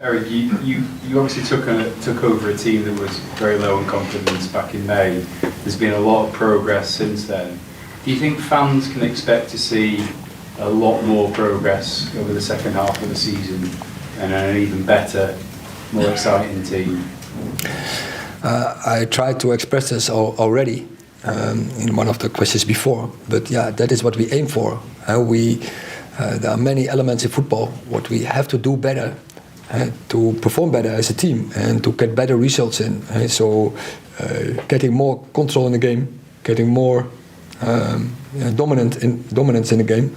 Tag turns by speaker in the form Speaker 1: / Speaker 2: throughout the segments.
Speaker 1: Eric, you obviously took over a team that was very low in confidence back in May. There's been a lot of progress since then. Do you think fans can expect to see a lot more progress over the second half of the season and an even better, more exciting team?
Speaker 2: I tried to express this already in one of the questions before, but yeah, that is what we aim for. There are many elements in football what we have to do better to perform better as a team and to get better results in. So getting more control in the game, getting more dominance in the game,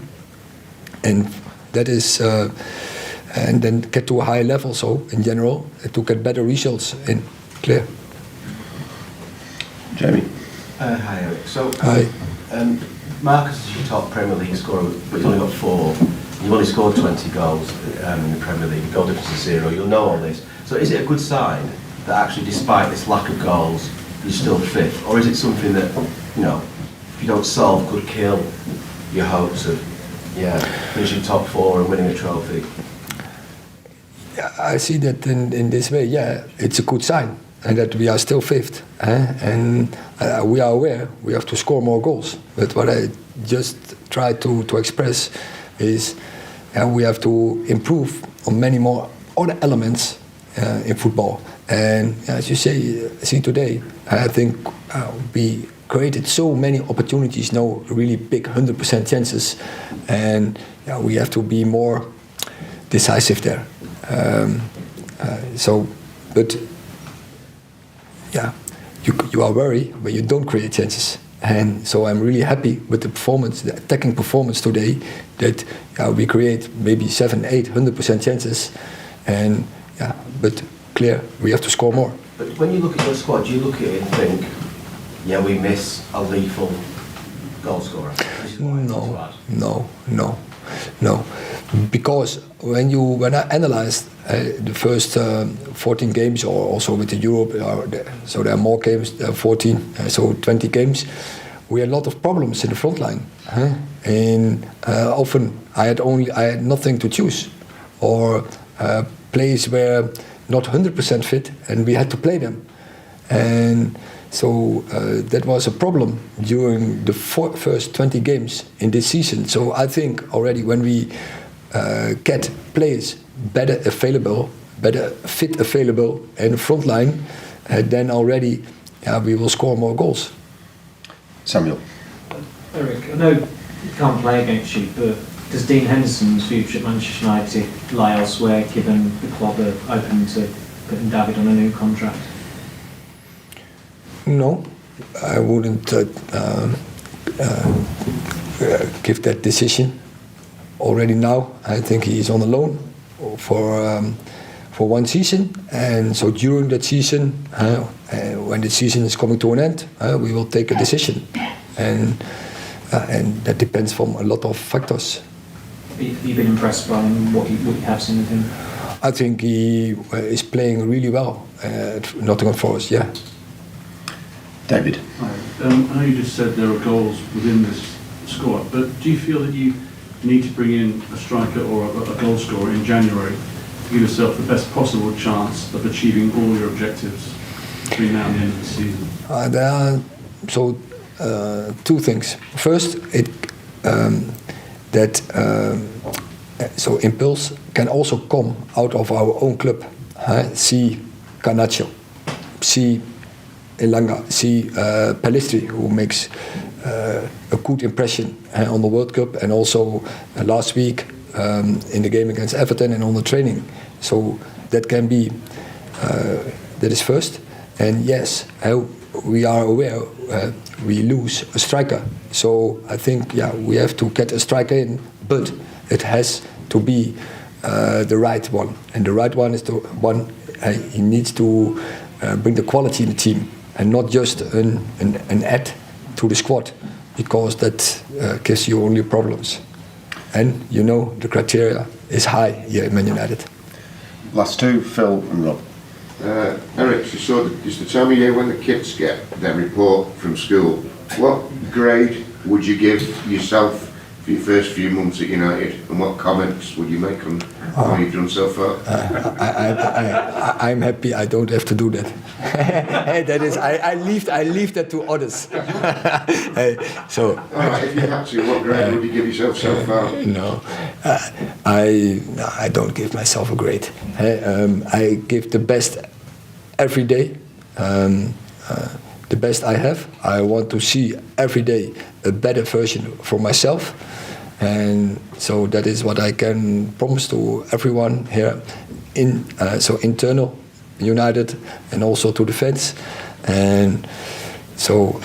Speaker 2: and that is and then get to a higher level. So in general, to get better results in. Clear.
Speaker 3: Jamie.
Speaker 4: Hi, Eric. So,
Speaker 2: Hi.
Speaker 4: Marcus is your top Premier League scorer, but he's only got 4. You've only scored 20 goals in the Premier League. Goal difference is 0. You'll know all this. So, is it a good sign that actually, despite this lack of goals, you're still 5th, or is it something that, you know, if you don't solve, could kill your hopes of, finishing top 4 and winning a trophy?
Speaker 2: Yeah, I see that in this way. Yeah, it's a good sign. And that we are still 5th, and we are aware we have to score more goals. But what I just try to express is we have to improve on many more other elements in football. And as you see today, I think we created so many opportunities, no really big 100% chances, and we have to be more decisive there. But. Yeah, you are worried when you don't create chances, and so I'm really happy with the performance, the attacking performance today. That we create maybe 7, 8, 100% chances, and but clear we have to score more.
Speaker 4: But when you look at your squad, do you look at it and think, we miss a lethal goal scorer?
Speaker 2: No, because when I analyzed the first 14 games, or also with the Europe, so there are more games, 14, so 20 games, we had a lot of problems in the front line, and often I had nothing to choose, or players were not 100% fit, and we had to play them, and so that was a problem during the first 20 games in this season. So I think already when we get players better fit available in the front line, then already we will score more goals.
Speaker 3: Samuel.
Speaker 5: Eric, I know you can't play against you, but does Dean Henderson's future at Manchester United lie elsewhere, given the club are open to putting David on a new contract?
Speaker 2: No, I wouldn't give that decision already now. I think he is on a loan for one season, and so during that season, when the season is coming to an end, we will take a decision, and that depends from a lot of factors.
Speaker 5: Have you been impressed by him, what you have seen of him?
Speaker 2: I think he is playing really well at Nottingham Forest. Yeah.
Speaker 3: David.
Speaker 6: Hi. I know you just said there are goals within this squad, but do you feel that you need to bring in a striker or a goal scorer in January to give yourself the best possible chance of achieving all your objectives between now and the end of the season?
Speaker 2: There are two things. First, impulse can also come out of our own club. See Garnacho, see Elanga, see Pellistri, who makes a good impression on the World Cup, and also last week in the game against Everton and on the training. So that can be, that is first. And yes, we are aware we lose a striker. So I think, we have to get a striker in, but it has to be the right one. And the right one is the one, he needs to bring the quality in the team, and not just an add to the squad, because that gives you only problems. And the criteria is high here in Man United.
Speaker 3: Last two, Phil and Rob.
Speaker 7: Eric, just to tell me when the kids get their report from school, what grade would you give yourself for your first few months at United, and what comments would you make on what you've done so far?
Speaker 2: I'm happy I don't have to do that. That is, I leave that to others. So.
Speaker 7: All right, if you had to, what grade would you give yourself so far?
Speaker 2: No, I don't give myself a grade. I give the best every day. The best I have. I want to see every day a better version for myself, and so that is what I can promise to everyone here. So internal, United, and also to the fans, and so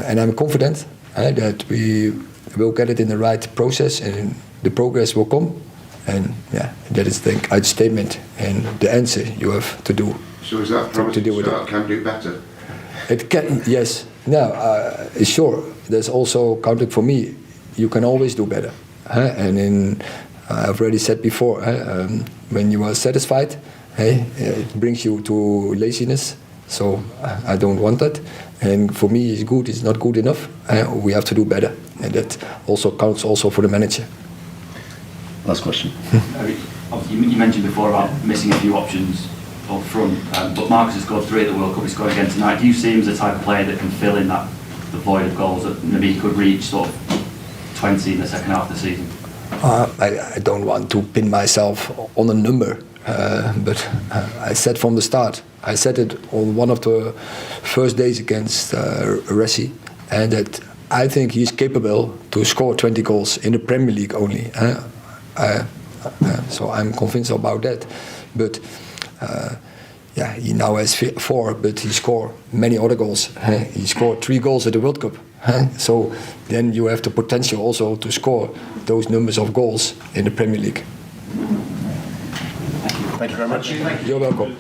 Speaker 2: and I'm confident that we will get it in the right process, and the progress will come. And yeah, that is the statement and the answer you have to do.
Speaker 7: So is that promise
Speaker 2: to deal with
Speaker 7: it can do better?
Speaker 2: It can, yes. No, sure. There's also counting for me. You can always do better. And I've already said before, when you are satisfied, it brings you to laziness. So I don't want that. And for me, it's good. It's not good enough. We have to do better, and that also counts also for the manager.
Speaker 3: Last question.
Speaker 8: Obviously, you mentioned before about missing a few options up front, but Marcus has scored 3 at the World Cup. He scored again tonight. Do you see him as the type of player that can fill in the void of goals that maybe he could reach sort of 20 in the second half of the season?
Speaker 2: I don't want to pin myself on a number, but I said from the start. I said it on one of the first days against Resi, and that I think he's capable to score 20 goals in the Premier League only. So I'm convinced about that. But he now has 4, but he scored many other goals. He scored 3 goals at the World Cup. So then you have the potential also to score those numbers of goals in the Premier League.
Speaker 3: Thank you very much.
Speaker 2: You're welcome.